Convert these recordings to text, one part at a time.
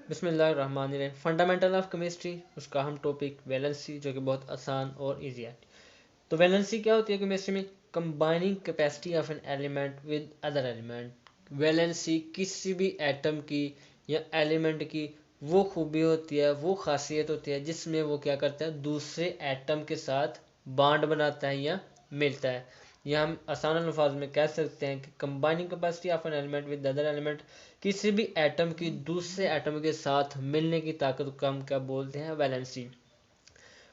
बिस्मिल्लाहिर्रहमानिर्रहीम। Fundamental of chemistry, उसका हम टॉपिक वैलेंसी, जो कि बहुत आसान और इजी है। तो वैलेंसी क्या होती है केमिस्ट्री में? Combining capacity of an element with other element. Valency किसी भी एटम की या एलिमेंट की वो खूबी होती है, वो खासियत होती है जिसमें वो क्या करता है, दूसरे एटम के साथ बॉन्ड बनाता है या मिलता है। या हम आसान अल्फाज में कह सकते हैं कि combining capacity of an element with other element, किसी भी एटम की दूसरे एटम के साथ मिलने की ताकत को हम क्या बोलते हैं? Valency.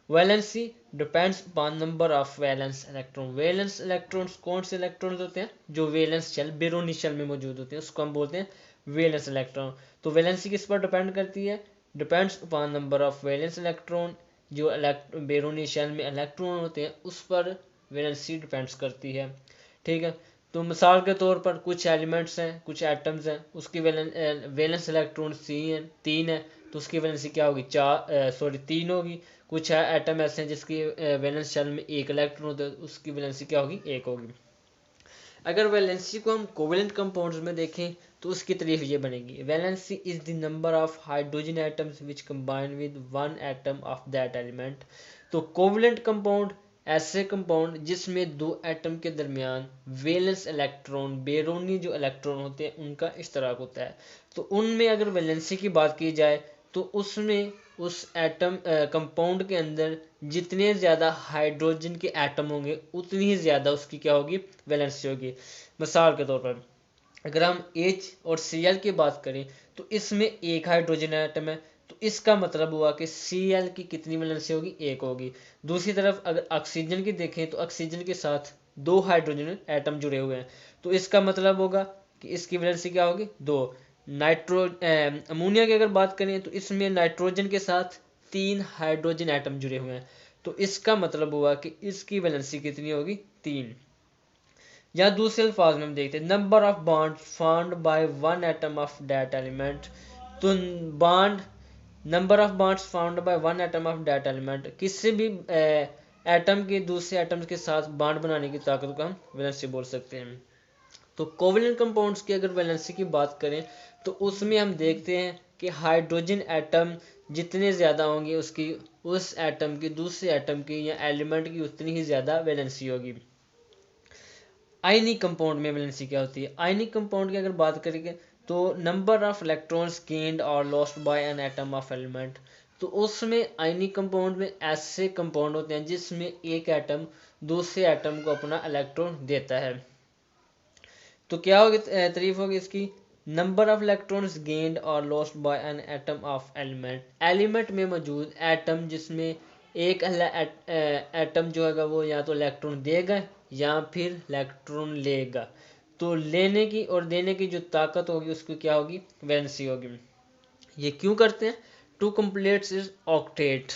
Valency depends upon number of valence electron. Valence electrons कौन से इलेक्ट्रॉन्स होते हैं? जो वैलेंस शेल, बेरोनी शेल में मौजूद होते हैं, उसको हम बोलते हैं वैलेंस इलेक्ट्रॉन। तो वैलेंसी किस पर डिपेंड करती है? Depends upon number of valence electron. जो बेरोनी शेल में इलेक्ट्रॉन होते हैं उस पर वैलेंसी डिपेंड्स करती है। ठीक है। तो मिसाल के तौर पर कुछ एलिमेंट्स हैं, कुछ एटम्स हैं, उसकी वैलेंस इलेक्ट्रॉन तीन है, तो उसकी वैलेंसी क्या होगी? तीन होगी। कुछ एटम ऐसे हैं जिसकी वैलेंस शेल में एक इलेक्ट्रॉन होता है, उसकी वैलेंसी क्या होगी? एक होगी। अगर वैलेंसी को हम कोवेलेंट कंपाउंड्स में देखें तो उसकी तारीफ ये बनेगी: valency is the number of hydrogen atoms which combine with one atom of that element. तो कोवेलेंट कंपाउंड ऐसे कंपाउंड जिसमें दो एटम के दरमियान वैलेंस इलेक्ट्रॉन, बेरोनी जो इलेक्ट्रॉन होते हैं, उनका इश्तराक होता है। तो उनमें अगर वैलेंसी की बात की जाए तो उसमें उस एटम कंपाउंड के अंदर जितने ज़्यादा हाइड्रोजन के एटम होंगे उतनी ही ज़्यादा उसकी क्या होगी? वैलेंसी होगी। मिसाल के तौर पर अगर हम H और Cl की बात करें तो इसमें एक हाइड्रोजन एटम है, तो इसका मतलब हुआ कि Cl की कितनी वैलेंसी होगी? एक होगी। दूसरी तरफ अगर ऑक्सीजन की देखें तो ऑक्सीजन के साथ दो हाइड्रोजन एटम जुड़े हुए हैं, तो इसका मतलब होगा कि इसकी वैलेंसी क्या होगी? दो। अमोनिया की अगर बात करें तो इसमें नाइट्रोजन के साथ तीन हाइड्रोजन एटम जुड़े हुए हैं, तो इसका मतलब हुआ कि इसकी वैलेंसी कितनी होगी? तीन। या दूसरे अल्फाज में हम देखते हैं number of bond found by one atom of that element. तो bond, number of bonds found by one atom of that element, किसी भी एटम के दूसरे एटम के साथ बॉन्ड बनाने की ताकत को हम वैलेंसी बोल सकते हैं। तो कोवेलेंट कंपाउंड्स की अगर वैलेंसी की बात करें तो उसमें हम देखते हैं कि हाइड्रोजन एटम जितने ज़्यादा होंगे उसकी उस एटम की दूसरे एटम की या एलिमेंट की उतनी ही ज़्यादा वैलेंसी होगी। आयनिक कंपाउंड में वैलेंसी क्या होती है? आयनिक कंपाउंड की अगर बात करेंगे तो नंबर ऑफ इलेक्ट्रॉन्स गेन्ड और lost by an atom of element. तो उसमें आयनिक कंपाउंड में ऐसे कंपाउंड होते हैं जिसमें एक एटम दूसरे एटम को अपना इलेक्ट्रॉन देता है। तो क्या होगी तारीफ होगी इसकी? नंबर ऑफ इलेक्ट्रॉन्स गेन्ड और lost by an atom of element. Element में मौजूद एटम जिसमें एक एटम जो है वो या तो इलेक्ट्रॉन देगा या फिर इलेक्ट्रॉन लेगा, तो लेने की और देने की जो ताकत होगी उसकी क्या होगी? वैलेंसी होगी। ये क्यों करते हैं? To complete is octet.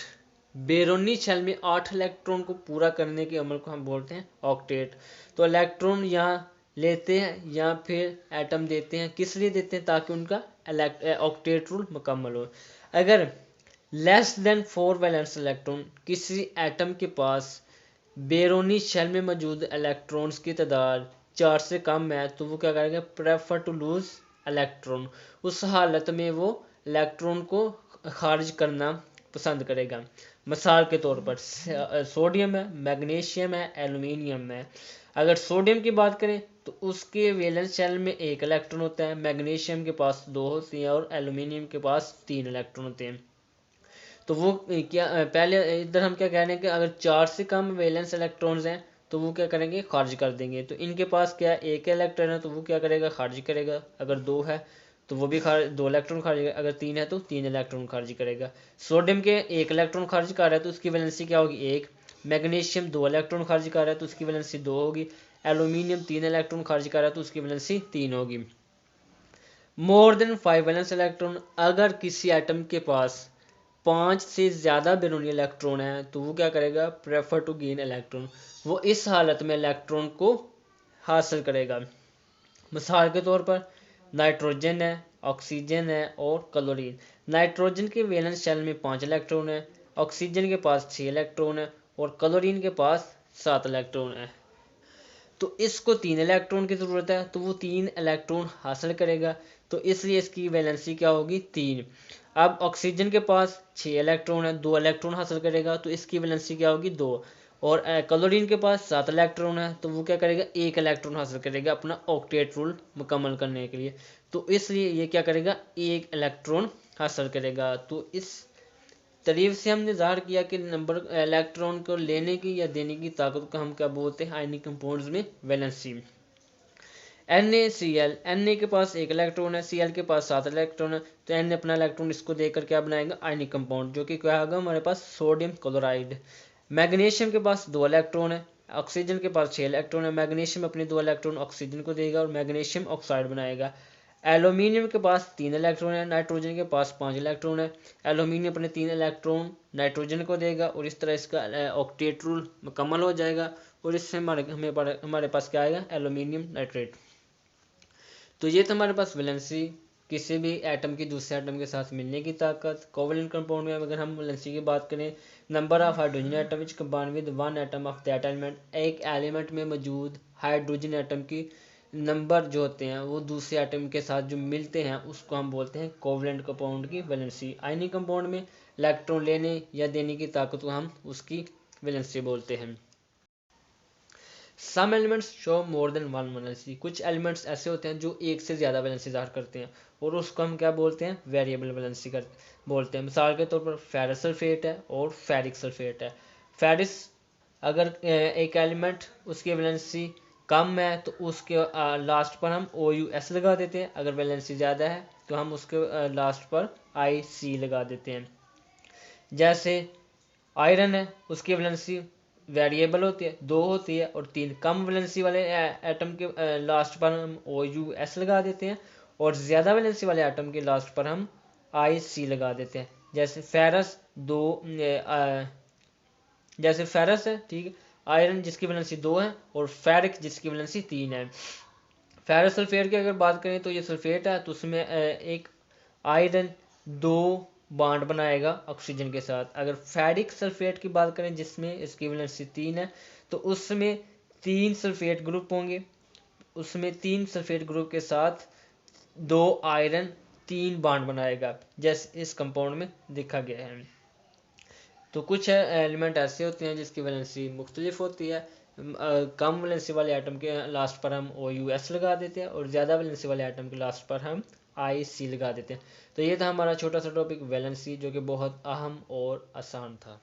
बेरोनी शेल में 8 इलेक्ट्रॉन को पूरा करने के अमल को हम बोलते हैं ऑक्टेट। तो इलेक्ट्रॉन यहाँ लेते हैं या फिर एटम देते हैं, किस लिए देते हैं? ताकि उनका ऑक्टेट रूल मुकम्मल हो। अगर लेस देन 4 वैलेंस इलेक्ट्रॉन, किसी एटम के पास बेरोनी शेल में मौजूद इलेक्ट्रॉन्स की तादाद 4 से कम है, तो वो क्या करेगा? Prefer to lose electron. उस हालत में वो इलेक्ट्रॉन को खारिज करना पसंद करेगा। मिसाल के तौर पर सोडियम है, मैग्नीशियम है, एल्यूमिनियम है। अगर सोडियम की बात करें तो उसके वैलेंस शेल में एक इलेक्ट्रॉन होता है, मैग्नीशियम के पास दो होती हैं और एल्यूमिनियम के पास तीन इलेक्ट्रॉन होते हैं। तो वो क्या पहले इधर हम क्या कह रहे हैं कि अगर 4 से कम वैलेंस इलेक्ट्रॉन्स हैं तो वो क्या करेंगे? खारिज कर देंगे। तो इनके पास क्या एक इलेक्ट्रॉन है तो वो क्या करेगा? खारिज करेगा। अगर दो है तो वो भी दो इलेक्ट्रॉन खारिज करेगा। अगर तीन है तो तीन इलेक्ट्रॉन खारिज करेगा। सोडियम के एक इलेक्ट्रॉन खारिज कर रहा है तो उसकी वैलेंसी क्या होगी? एक। मैग्नीशियम दो इलेक्ट्रॉन खारिज कर रहा है तो उसकी वैलेंसी दो होगी। एल्यूमिनियम तीन इलेक्ट्रॉन खारिज कर रहा है तो उसकी वैलेंसी तीन होगी। मोर देन 5 वैलेंस इलेक्ट्रॉन, अगर किसी एटम के पास 5 से ज़्यादा बेरोनी इलेक्ट्रॉन है तो वो क्या करेगा? Prefer to gain electron. वो इस हालत में इलेक्ट्रॉन को हासिल करेगा। मिसाल के तौर पर नाइट्रोजन है, ऑक्सीजन है और क्लोरीन। नाइट्रोजन के वैलेंस शेल में 5 इलेक्ट्रॉन है, ऑक्सीजन के पास 6 इलेक्ट्रॉन है और क्लोरीन के पास 7 इलेक्ट्रॉन है। तो इसको 3 इलेक्ट्रॉन की ज़रूरत है तो वो 3 इलेक्ट्रॉन हासिल करेगा, तो इसलिए इसकी वैलेंसी क्या होगी? 3। अब ऑक्सीजन के पास 6 इलेक्ट्रॉन है, 2 इलेक्ट्रॉन हासिल करेगा तो इसकी वैलेंसी क्या होगी 2। और क्लोरीन के पास 7 इलेक्ट्रॉन है तो वो क्या करेगा 1 इलेक्ट्रॉन हासिल करेगा अपना ऑक्टेट रूल मुकम्मल करने के लिए। तो इसलिए ये क्या करेगा 1 इलेक्ट्रॉन हासिल करेगा। तो इस तरीफ से हमने ज़ाहिर किया कि नंबर इलेक्ट्रॉन को लेने की या देने की ताकत को हम क्या बोलते हैं आयनिक कंपाउंड्स में वैलेंसी। NaCl, Na के पास 1 इलेक्ट्रॉन है, Cl के पास 7 इलेक्ट्रॉन है, तो Na अपना इलेक्ट्रॉन इसको देकर क्या बनाएगा आयनिक कंपाउंड, जो कि क्या होगा हमारे पास सोडियम क्लोराइड। मैग्नीशियम के पास 2 इलेक्ट्रॉन है, ऑक्सीजन के पास 6 इलेक्ट्रॉन है, मैग्नीशियम अपने 2 इलेक्ट्रॉन ऑक्सीजन को देगा और मैग्नीशियम ऑक्साइड बनाएगा। एल्यूमिनियम के पास 3 इलेक्ट्रॉन है, नाइट्रोजन के पास 5 इलेक्ट्रॉन है, एल्यूमिनियम अपने 3 इलेक्ट्रॉन नाइट्रोजन को देगा और इस तरह इसका ऑक्टेट रूल मुकम्मल हो जाएगा और इससे हमारे पास क्या आएगा एल्यूमिनियम नाइट्रेट। तो ये तो हमारे पास वैलेंसी, किसी भी एटम की दूसरे एटम के साथ मिलने की ताकत। कोवेलेंट कंपाउंड में अगर हम वैलेंसी की बात करें, number of hydrogen atom which combine with one atom of that element, एक एलिमेंट में मौजूद हाइड्रोजन एटम की नंबर जो होते हैं वो दूसरे एटम के साथ जो मिलते हैं उसको हम बोलते हैं कोवेलेंट कंपाउंड की वैलेंसी। आयनिक कंपाउंड में इलेक्ट्रॉन लेने या देने की ताकत को हम उसकी वैलेंसी बोलते हैं। Some elements show more than one valency, कुछ एलिमेंट्स ऐसे होते हैं जो एक से ज़्यादा वैलेंसी ज़ाहिर करते हैं और उसको हम क्या बोलते हैं वेरिएबल वैलेंसी बोलते हैं। मिसाल के तौर पर फेरस सल्फेट है और फेरिक सल्फेट है। फेरिस अगर एक एलिमेंट उसकी वैलेंसी कम है तो उसके लास्ट पर हम OUS लगा देते हैं, अगर वैलेंसी ज़्यादा है तो हम उसके लास्ट पर IC लगा देते हैं। जैसे आयरन है उसकी वैलेंसी वेरिएबल होती है 2 होती है और 3, कम वैलेंसी वाले एटम के लास्ट पर हम OUS लगा देते हैं और ज़्यादा वैलेंसी वाले एटम के लास्ट पर हम IC लगा देते हैं। जैसे फेरस जैसे फेरस है, ठीक है, आयरन जिसकी वैलेंसी 2 है और फेरिक जिसकी वैलेंसी 3 है। फेरस सल्फेट की अगर बात करें तो ये सल्फेट है तो उसमें एक आयरन 2 बॉन्ड बनाएगा ऑक्सीजन के साथ। अगर फेरिक सल्फेट की बात करें जिसमें इसकी वैलेंसी 3 है तो उसमें 3 सल्फेट ग्रुप होंगे, उसमें 3 सल्फेट ग्रुप के साथ 2 आयरन 3 बॉन्ड बनाएगा जैसे इस कंपाउंड में देखा गया है। तो कुछ एलिमेंट ऐसे होते हैं जिसकी वैलेंसी मुख्तलिफ होती है। कम वैलेंसी वाले एटम के लास्ट पर हम OUS लगा देते हैं और ज़्यादा वैलेंसी वाले एटम के लास्ट पर हम IC लगा देते हैं। तो ये था हमारा छोटा सा टॉपिक वैलेंसी, जो कि बहुत अहम और आसान था।